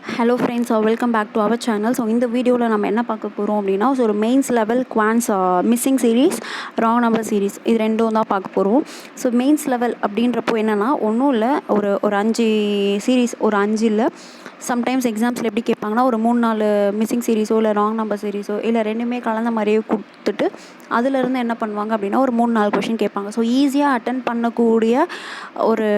Hello friends, welcome back to our channel. So இந்த வீடியோவில் நம்ம என்ன பார்க்க போகிறோம் அப்படின்னா ஒரு mains level quants missing series wrong number series இது ரெண்டும் தான் பார்க்க போகிறோம். ஸோ மெயின்ஸ் லெவல் அப்படின்றப்போ என்னென்னா ஒன்றும் இல்லை, ஒரு 5 சீரீஸ், ஒரு 5 இல்லை, சம்டைம்ஸ் எக்ஸாம்ஸில் எப்படி கேட்பாங்கன்னா ஒரு 3-4 மிஸ்ஸிங் சீரீஸோ இல்லை ராங் நம்பர் சீரீஸோ இல்லை ரெண்டுமே கலந்த மாதிரியே கொடுத்துட்டு அதிலிருந்து என்ன பண்ணுவாங்க அப்படின்னா ஒரு 3-4 கொஷின் கேட்பாங்க. ஸோ ஈஸியாக அட்டன் பண்ணக்கூடிய ஒரு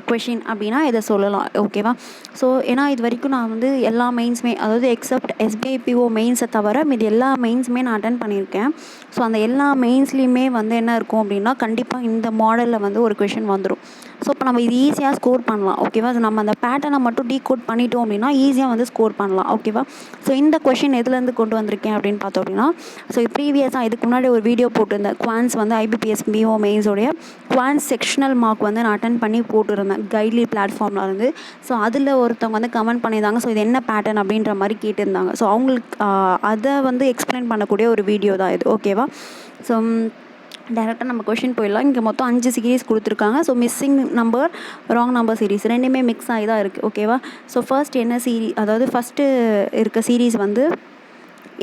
கொஷின் அப்படின்னா இதை சொல்லலாம். ஓகேவா? ஸோ ஏன்னா இது வரைக்கும் நான் வந்து எல்லா மெயின்ஸுமே, அதாவது எக்ஸப்ட் SBIPO மெயின்ஸை தவிர மீது எல்லா மெயின்ஸுமே நான் அட்டன் பண்ணியிருக்கேன். ஸோ அந்த எல்லா மெயின்ஸ்லேயுமே வந்து என்ன இருக்கும் அப்படின்னா கண்டிப்பாக இந்த மாடலில் வந்து ஒரு கொஷின் வந்துடும். ஸோ இப்போ நம்ம இது ஈஸியாக ஸ்கோர் பண்ணலாம். ஓகேவா? ஸோ நம்ம அந்த பேட்டர்னை மட்டும் டீகோட் பண்ணிட்டோம் அப்படின்னா ஈஸியாக வந்து ஸ்கோர் பண்ணலாம். ஓகேவா? ஸோ இந்த கொஷின் எதுலேருந்து கொண்டு வந்திருக்கேன் அப்படின்னு பார்த்தோம் அப்படின்னா, ஸோ ப்ரீவியஸாக இதுக்கு முன்னாடி ஒரு வீடியோ போட்டிருந்தேன். குவான்ஸ் வந்து IBPS BO மெயின்ஸோடைய குவான்ஸ் செக்ஷனல் மார்க் வந்து நான் அட்டன் பண்ணி போட்டுருந்தேன் கைட்லி பிளாட்ஃபார்மில் இருந்து. ஸோ அதில் ஒருத்தவங்க வந்து கமெண்ட் பண்ணியிருந்தாங்க, ஸோ இது என்ன பேட்டர்ன் அப்படின்ற மாதிரி கேட்டிருந்தாங்க. ஸோ அவங்களுக்கு அதை வந்து எக்ஸ்பிளைன் பண்ணக்கூடிய ஒரு வீடியோ தான் இது. ஓகேவா? ஸோ டேரெக்டாக நம்ம கொஷின் போயிடலாம். இங்கே மொத்தம் 5 சீரீஸ் கொடுத்துருக்காங்க. So missing number, wrong number series ரெண்டுமே மிக்ஸ் ஆகி தான் இருக்குது. ஓகேவா? ஸோ ஃபர்ஸ்ட் என்ன அதாவது ஃபஸ்ட்டு இருக்க சீரீஸ் வந்து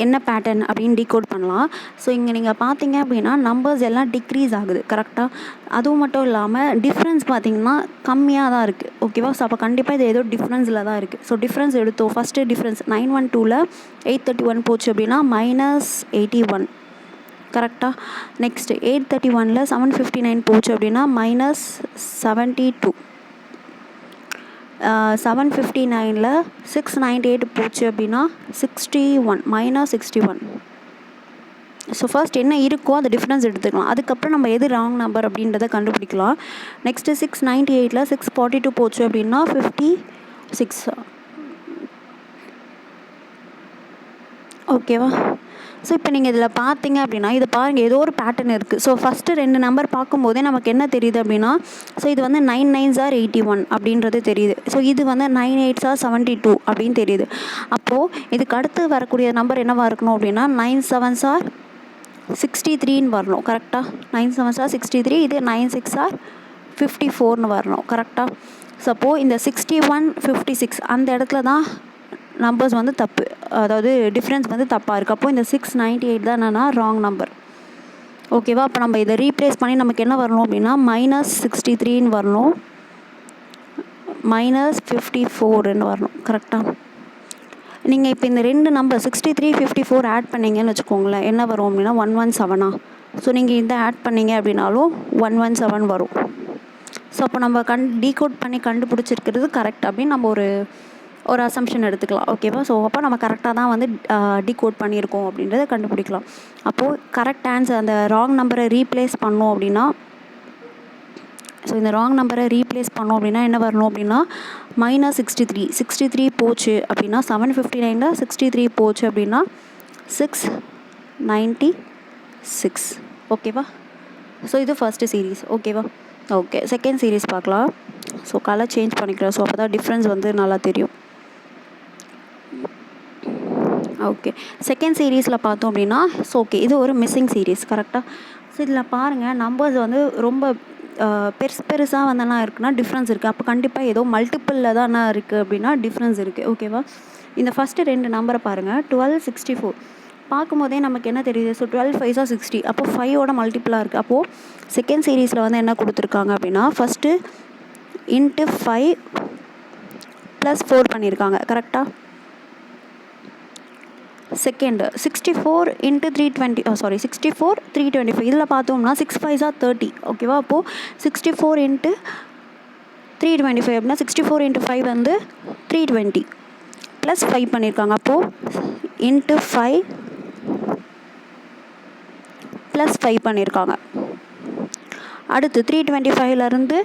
என்ன பேட்டர்ன் அப்படின்னு டீகோட் பண்ணலாம். ஸோ இங்கே நீங்கள் பார்த்தீங்க அப்படின்னா நம்பர்ஸ் எல்லாம் டிக்ரீஸ் ஆகுது. கரெக்டாக? அதுவும் மட்டும் இல்லாமல் டிஃப்ரென்ஸ் பார்த்திங்கன்னா கம்மியாக தான் இருக்குது. ஓகேவா? ஸோ அப்போ கண்டிப்பாக இது ஏதோ டிஃப்ரென்ஸில் தான் இருக்குது. ஸோ டிஃப்ரென்ஸ் எடுத்தோம். ஃபஸ்ட்டு டிஃப்ரென்ஸ் 912ல் 831 போச்சு அப்படின்னா -81. கரெக்டாக? நெக்ஸ்ட்டு 831ல் 759 போச்சு அப்படின்னா -72. 759ல் 698 போச்சு அப்படின்னா 61 -61. ஸோ ஃபர்ஸ்ட் என்ன இருக்கோ அந்த டிஃப்ரென்ஸ் எடுத்துக்கலாம். அதுக்கப்புறம் நம்ம எது ராங் நம்பர் அப்படின்றத கண்டுபிடிக்கலாம். நெக்ஸ்ட்டு 698ல் 642 போச்சு அப்படின்னா 56. ஓகேவா? ஸோ இப்போ நீங்கள் இதில் பார்த்தீங்க அப்படின்னா இது பாருங்கள், ஏதோ ஒரு பேட்டர்ன் இருக்குது. ஸோ ஃபஸ்ட்டு 2 நம்பர் பார்க்கும்போதே நமக்கு என்ன தெரியுது அப்படின்னா, ஸோ இது வந்து 9 9s are 81 அப்படின்றது தெரியுது. ஸோ இது வந்து 9 8s are 72 அப்படின்னு தெரியுது. அப்போது இதுக்கு அடுத்து வரக்கூடிய நம்பர் என்னவாக இருக்கணும் அப்படின்னா 9 7s are 63ன்னு வரணும். கரெக்டாக? 9 7s are 63, இது 9 6s are 54ன்னு வரணும். கரெக்டாக? ஸோ அப்போது இந்த 61 56 அந்த இடத்துல தான் நம்பர்ஸ் வந்து தப்பு, அதாவது டிஃப்ரென்ஸ் வந்து தப்பாக இருக்குது. அப்போது இந்த 698 தான் என்னென்னா ராங் நம்பர். ஓகேவா? அப்போ நம்ம இதை ரீப்ளேஸ் பண்ணி நமக்கு என்ன வரணும் அப்படின்னா -63ன்னு வரணும், -54ன்னு வரணும். கரெக்டாக? நீங்கள் இப்போ இந்த 2 நம்பர் 63 54 ஆட் பண்ணிங்கன்னு வச்சுக்கோங்களேன், என்ன வரும் அப்படின்னா 117. ஸோ நீங்கள் இதை ஆட் பண்ணிங்க அப்படின்னாலும் 117 வரும். ஸோ அப்போ நம்ம டீகோட் பண்ணி கண்டுபிடிச்சிருக்கிறது கரெக்ட் அப்படின்னு நம்ம ஒரு அசம்ஷன் எடுத்துக்கலாம். ஓகேவா? ஸோ அப்போ நம்ம கரெக்டாக தான் வந்து டீகோட் பண்ணியிருக்கோம் அப்படின்றத கண்டுபிடிக்கலாம். அப்போது கரெக்ட் ஆன்சர் அந்த ராங் நம்பரை ரீப்ளேஸ் பண்ணோம் அப்படின்னா, ஸோ இந்த ராங் நம்பரை ரீப்ளேஸ் பண்ணோம் அப்படின்னா என்ன வரணும் அப்படின்னா -63 போச்சு அப்படின்னா 759ல் 63 போச்சு அப்படின்னா 696. ஓகேவா? ஸோ இது ஃபஸ்ட்டு சீரீஸ். ஓகேவா? ஓகே, செகண்ட் சீரீஸ் பார்க்கலாம். ஸோ கலர் சேஞ்ச் பண்ணிக்கலாம். ஸோ அப்போ தான் டிஃப்ரென்ஸ் வந்து நல்லா தெரியும். ஓகே, செகண்ட் சீரீஸில் பார்த்தோம் அப்படின்னா ஸோ ஓகே, இது ஒரு மிஸ்ஸிங் சீரீஸ். கரெக்டாக? ஸோ இதில் பாருங்கள் நம்பர்ஸ் வந்து ரொம்ப பெருசாக வந்து என்ன இருக்குன்னா டிஃப்ரென்ஸ் இருக்குது. அப்போ கண்டிப்பாக ஏதோ மல்டிப்பிளில் தான் என்ன இருக்குது அப்படின்னா டிஃப்ரென்ஸ் இருக்குது. ஓகேவா? இந்த ஃபஸ்ட்டு 2 நம்பரை பாருங்கள். 12 64 பார்க்கும்போதே நமக்கு என்ன தெரியுது? So 12 5s are 60. அப்போது 5ஓட மல்டிப்பிளாக இருக்குது. அப்போது செகண்ட் சீரீஸில் வந்து என்ன கொடுத்துருக்காங்க அப்படின்னா ஃபஸ்ட்டு × 5 + 4 பண்ணியிருக்காங்க. கரெக்டாக? செகண்டு 64 × 320 64 325. இதில் பார்த்தோம்னா 6 5s are 30. ஓகேவா? அப்போது 64 × 325 அப்படின்னா 64 × 5 வந்து 320 + 5 பண்ணியிருக்காங்க. அப்போது × 5 + 5 பண்ணியிருக்காங்க. அடுத்து 325லேருந்து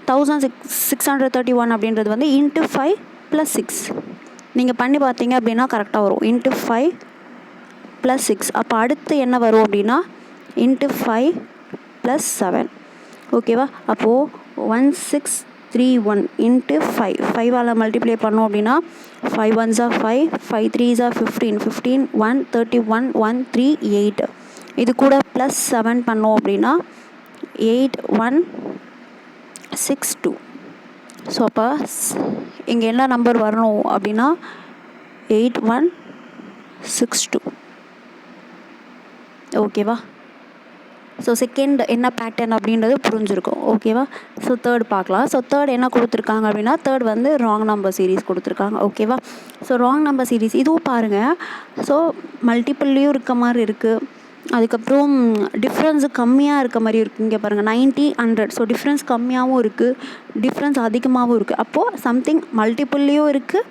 1631 அப்படின்றது வந்து × 5 + 6. நீங்கள் பண்ணி பார்த்தீங்க அப்படின்னா கரெக்டாக வரும். × 5 + 6. அப்போ அடுத்து என்ன வரும் அப்படின்னா × 5 + 7. ஓகேவா? அப்போது 1631 × 5 5ஆல் மல்டிப்ளை பண்ணோம் அப்படின்னா 5 1s are 5 5 3s are 15 15 1 31 1 3 8. இது கூட +7 பண்ணோம் அப்படின்னா 8 1 6 2. ஸோ அப்போ இங்கே என்ன நம்பர் வரணும் அப்படின்னா 8162. ஓகேவா? ஸோ செகண்ட் என்ன பேட்டர்ன் அப்படின்றது புரிஞ்சிருக்கும். ஓகேவா? ஸோ தேர்ட் பார்க்கலாம். ஸோ தேர்ட் என்ன கொடுத்துருக்காங்க அப்படின்னா, தேர்ட் வந்து ராங் நம்பர் சீரீஸ் கொடுத்துருக்காங்க. ஓகேவா? ஸோ ராங் நம்பர் சீரீஸ் இதுவும் பாருங்கள். ஸோ மல்டிப்புள்லேயும் இருக்க மாதிரி இருக்குது. அதுக்கப்புறம் டிஃப்ரென்ஸு கம்மியாக இருக்க மாதிரி இருக்குது. இங்கே பாருங்கள் 90 100. ஸோ டிஃப்ரென்ஸ் கம்மியாகவும் இருக்குது, டிஃப்ரென்ஸ் அதிகமாகவும் இருக்குது. அப்போது சம்திங் மல்டிப்புள்லேயும் இருக்குது,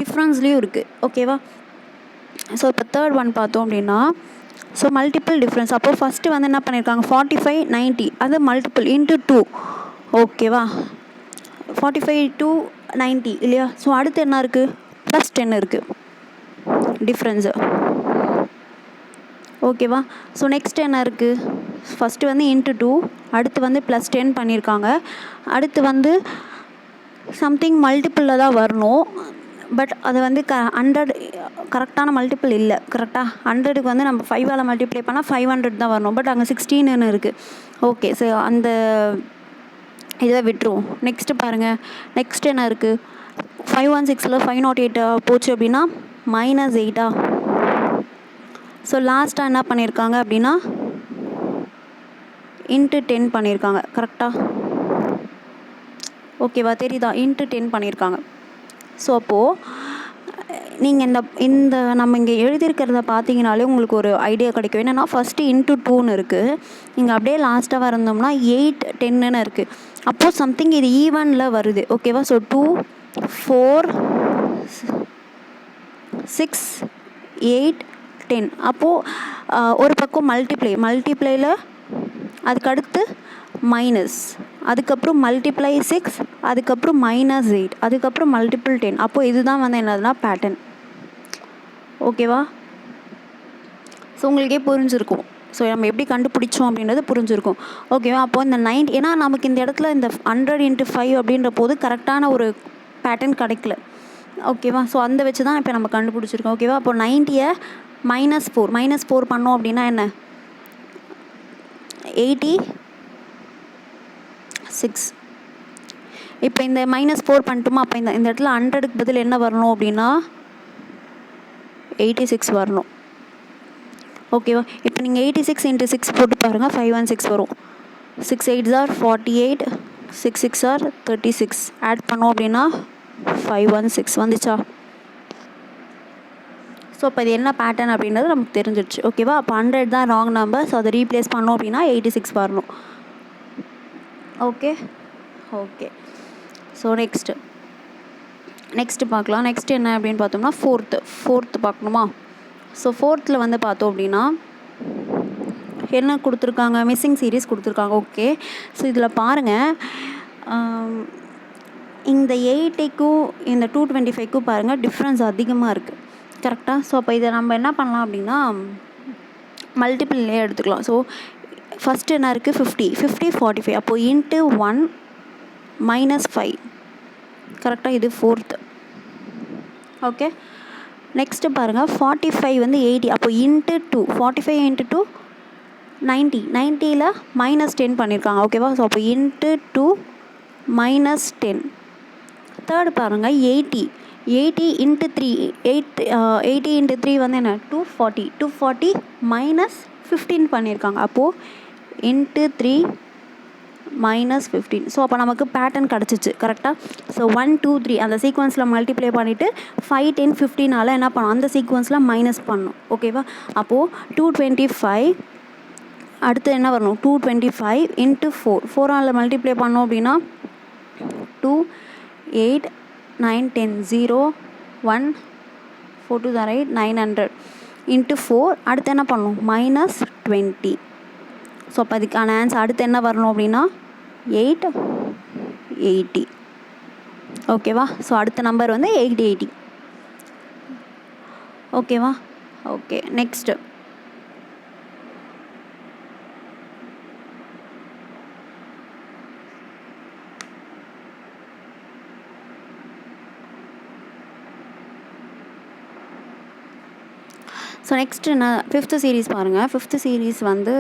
டிஃப்ரென்ஸ்லேயும் இருக்குது. ஓகேவா? ஸோ இப்போ தேர்ட் ஒன் பார்த்தோம் அப்படின்னா, ஸோ மல்டிபிள் டிஃப்ரென்ஸ். அப்போது ஃபஸ்ட்டு வந்து என்ன பண்ணியிருக்காங்க, 45 90 அது மல்டிபிள் இன்ட்டு 2. ஓகேவா? 45 to 90 இல்லையா? ஸோ அடுத்து என்ன இருக்குது, +10 இருக்குது டிஃப்ரென்ஸு. ஓகேவா? ஸோ நெக்ஸ்ட் என்ன இருக்குது, ஃபஸ்ட்டு வந்து இன்ட்டு 2, அடுத்து வந்து +10 பண்ணியிருக்காங்க. அடுத்து வந்து சம்திங் மல்டிப்பிளில் தான் வரணும். பட் அது வந்து 100 கரெக்டான மல்டிப்பிள் இல்லை. கரெக்டாக 100க்கு வந்து நம்ம 5ஆல் மல்டிப்ளை பண்ணால் 500 தான் வரணும். பட் அங்கே 16ன்னு இருக்குது. ஓகே, ஸோ அந்த இதை விட்டுருவோம். நெக்ஸ்ட்டு பாருங்கள், நெக்ஸ்ட் என்ன இருக்குது, 516ல் 508 போச்சு அப்படின்னா -8. ஸோ லாஸ்ட்டாக என்ன பண்ணியிருக்காங்க அப்படின்னா இன்ட்டு 10 பண்ணியிருக்காங்க. கரெக்டாக? ஓகேவா? தெரியுதா? இன்ட்டு 10 பண்ணியிருக்காங்க. ஸோ அப்போது நீங்கள் இந்த நம்ம இங்கே எழுதியிருக்கிறத பார்த்தீங்கனாலே உங்களுக்கு ஒரு ஐடியா கிடைக்கும். என்னென்னா ஃபஸ்ட்டு இன்ட்டு 2ன்னு இருக்குது, இங்கே அப்படியே லாஸ்ட்டாக வரந்தோம்னா 8 10ன்னு இருக்குது. அப்போது சம்திங் இது ஈவனில் வருது. ஓகேவா? ஸோ 2 4 6 8 10. அப்போது ஒரு பக்கம் மல்டிப்ளையில் அதுக்கடுத்து மைனஸ், அதுக்கப்புறம் மல்டிப்ளை 6, அதுக்கப்புறம் -8, அதுக்கப்புறம் மல்டிபிள் 10. அப்போது இதுதான் வந்து என்னதுன்னா பேட்டர்ன். ஓகேவா? ஸோ உங்களுக்கே புரிஞ்சிருக்கும். ஸோ நம்ம எப்படி கண்டுபிடிச்சோம் அப்படின்றது புரிஞ்சிருக்கும். ஓகேவா? அப்போது இந்த 90, ஏன்னா நமக்கு இந்த இடத்துல இந்த 100 × 5 அப்படின்ற போது கரெக்டான ஒரு பேட்டர்ன் கிடைக்கல. ஓகேவா? ஸோ அந்த வச்சு தான் இப்போ நம்ம கண்டுபிடிச்சிருக்கோம். ஓகேவா? அப்போ 90யை -4 பண்ணோம் அப்படின்னா என்ன, 86. இப்போ இந்த -4 பண்ணிட்டோமா, அப்போ இந்த இடத்துல 100க்கு பதில் என்ன வரணும் அப்படின்னா 86 வரணும். ஓகேவா? இப்போ நீங்கள் 86 × 6 போட்டு பாருங்கள், 516 வரும். 6 8s are 48, 6 6 are 36. ஆட் பண்ணோம் அப்படின்னா 516 வந்துச்சா? ஸோ இப்போ இது என்ன பேட்டர்ன் அப்படின்றது நமக்கு தெரிஞ்சிடுச்சு. ஓகேவா? அப்போ 100 தான் ராங் நம்பர். ஸோ அதை ரீப்ளேஸ் பண்ணோம் அப்படின்னா 86 வரணும். ஓகே. ஸோ நெக்ஸ்ட்டு பார்க்கலாம். நெக்ஸ்ட் என்ன அப்படின்னு பார்த்தோம்னா ஃபோர்த்து பார்க்கணுமா? ஸோ ஃபோர்த்தில் வந்து பார்த்தோம் அப்படின்னா என்ன கொடுத்துருக்காங்க, மிஸ்ஸிங் சீரீஸ் கொடுத்துருக்காங்க. ஓகே, ஸோ இதில் பாருங்கள், இந்த 80க்கும் இந்த 225க்கும் பாருங்கள் டிஃப்ரென்ஸ் அதிகமாக இருக்குது. கரெக்டாக? ஸோ அப்போ இதை நம்ம என்ன பண்ணலாம் அப்படின்னா மல்டிபிள்லேயே எடுத்துக்கலாம். ஸோ ஃபஸ்ட்டு என்ன இருக்குது, 50 45. அப்போது இன்ட்டு 1 -5. கரெக்டாக? இது ஃபோர்த்து. ஓகே, நெக்ஸ்ட்டு பாருங்கள், 45 வந்து 80. அப்போ இன்ட்டு 2, 45 × 2 90. 90ல் -10 பண்ணியிருக்காங்க. ஓகேவா? ஸோ அப்போ இன்ட்டு 2 -10. தேர்டு பாருங்கள், 80 × 3 80 × 3 வந்து என்ன, 240. 240 -15 பண்ணியிருக்காங்க. அப்போது இன்ட்டு 3 -15. ஸோ அப்போ நமக்கு பேட்டர்ன் கிடச்சிச்சு. கரெக்டாக? ஸோ 1 2 3 அந்த சீக்வன்ஸில் மல்டிப்ளை பண்ணிவிட்டு 5 10 15 என்ன பண்ணணும், அந்த சீக்வன்ஸில் மைனஸ் பண்ணணும். ஓகேவா? அப்போது 225 அடுத்து என்ன வரணும், 225 × 4 4ஆல் மல்டிப்ளை பண்ணோம் அப்படின்னா 2 8 9 10 0 1 4 2 8 900 × 4. அடுத்து என்ன பண்ணணும், -20. ஸோ அப்போ அதுக்கான ஆன்சர் அடுத்து என்ன வரணும் அப்படின்னா 880. ஓகேவா? ஸோ அடுத்த நம்பர் வந்து 880. ஓகேவா? ஓகே, நெக்ஸ்ட்டு ஸோ நெக்ஸ்ட் என்ன, 5th சீரீஸ் பாருங்கள். 5th சீரீஸ் வந்து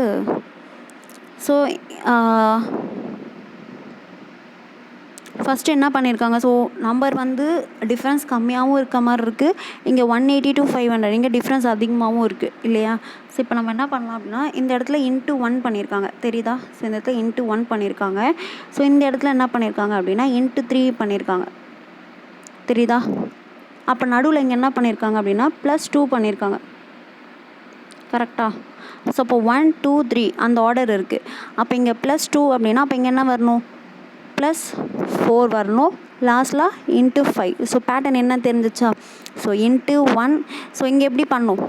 ஸோ ஃபஸ்ட்டு என்ன பண்ணியிருக்காங்க, ஸோ நம்பர் வந்து டிஃப்ரென்ஸ் கம்மியாகவும் இருக்க மாதிரி இருக்குது, இங்கே 180 to 500 இங்கே டிஃப்ரென்ஸ் அதிகமாகவும் இருக்குது இல்லையா. ஸோ இப்போ நம்ம என்ன பண்ணலாம் அப்படின்னா, இந்த இடத்துல இன்ட்டு 1 பண்ணியிருக்காங்க தெரியுதா. ஸோ இந்த இடத்துல இன்ட்டு 1 பண்ணியிருக்காங்க. ஸோ இந்த இடத்துல என்ன பண்ணியிருக்காங்க அப்படின்னா இன்ட்டு 3 பண்ணியிருக்காங்க தெரியுதா. அப்போ நடுவில் இங்கே என்ன பண்ணியிருக்காங்க அப்படின்னா +2 பண்ணியிருக்காங்க கரெக்டாக. ஸோ அப்போ 1 2 3 அந்த ஆர்டர் இருக்குது. அப்போ இங்கே +2 அப்படின்னா அப்போ இங்கே என்ன வரணும், +4 வரணும், லாஸ்ட்டில் இன்ட்டு 5. ஸோ பேட்டர்ன் என்ன தெரிஞ்சிச்சா. ஸோ இன்ட்டு 1, ஸோ இங்கே எப்படி பண்ணோம்,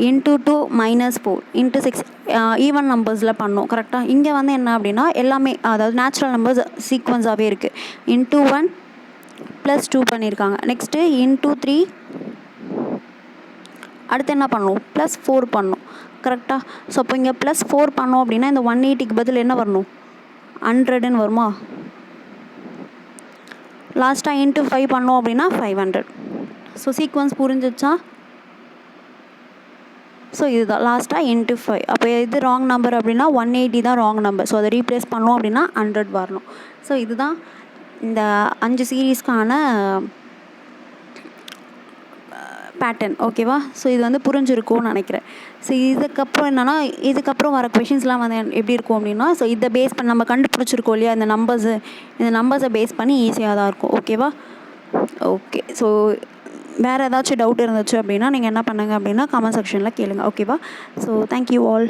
இன்ட்டு 2 -4 இன்ட்டு 6 ஈவன் நம்பர்ஸில் பண்ணோம் கரெக்டாக. இங்கே வந்து என்ன அப்படின்னா எல்லாமே அதாவது நேச்சுரல் நம்பர்ஸ் சீக்வன்ஸாகவே இருக்குது. இன்ட்டு 1 +2 பண்ணியிருக்காங்க. நெக்ஸ்ட்டு இன்ட்டு 3, அடுத்து என்ன பண்ணணும், +4 பண்ணணும் கரெக்டாக. ஸோ அப்போ இங்கே +4 பண்ணோம் அப்படின்னா இந்த 180க்கு பதில் என்ன வரணும், 100ன்னு வருமா. லாஸ்ட்டாக இன்ட்டு 5 பண்ணோம் அப்படின்னா 500. ஸோ சீக்வன்ஸ் புரிஞ்சிச்சா. ஸோ இதுதான் லாஸ்ட்டாக இன்ட்டு 5. அப்போ எது ராங் நம்பர் அப்படின்னா 180 தான் ராங் நம்பர். ஸோ அதை ரீப்ளேஸ் பண்ணோம் அப்படின்னா 100 வரணும். ஸோ இதுதான் இந்த 5 சீரீஸ்க்கான பேட்டர்ன் ஓகேவா. ஸோ இது வந்து புரிஞ்சிருக்கும்னு நினைக்கிறேன். ஸோ இதுக்கப்புறம் என்னென்னா இதுக்கப்புறம் வர கொஷின்ஸ்லாம் வந்து எப்படி இருக்கும் அப்படின்னா, ஸோ இதை பேஸ் பண்ணி நம்ம கண்டுபிடிச்சிருக்கோம் இல்லையா இந்த நம்பர்ஸை பேஸ் பண்ணி ஈஸியாக தான் இருக்கும் ஓகேவா. ஓகே, ஸோ வேறு ஏதாச்சும் டவுட் இருந்துச்சு அப்படின்னா நீங்கள் என்ன பண்ணுங்கள் அப்படின்னா கமெண்ட் செக்ஷனில் கேளுங்க ஓகேவா. So thank you all.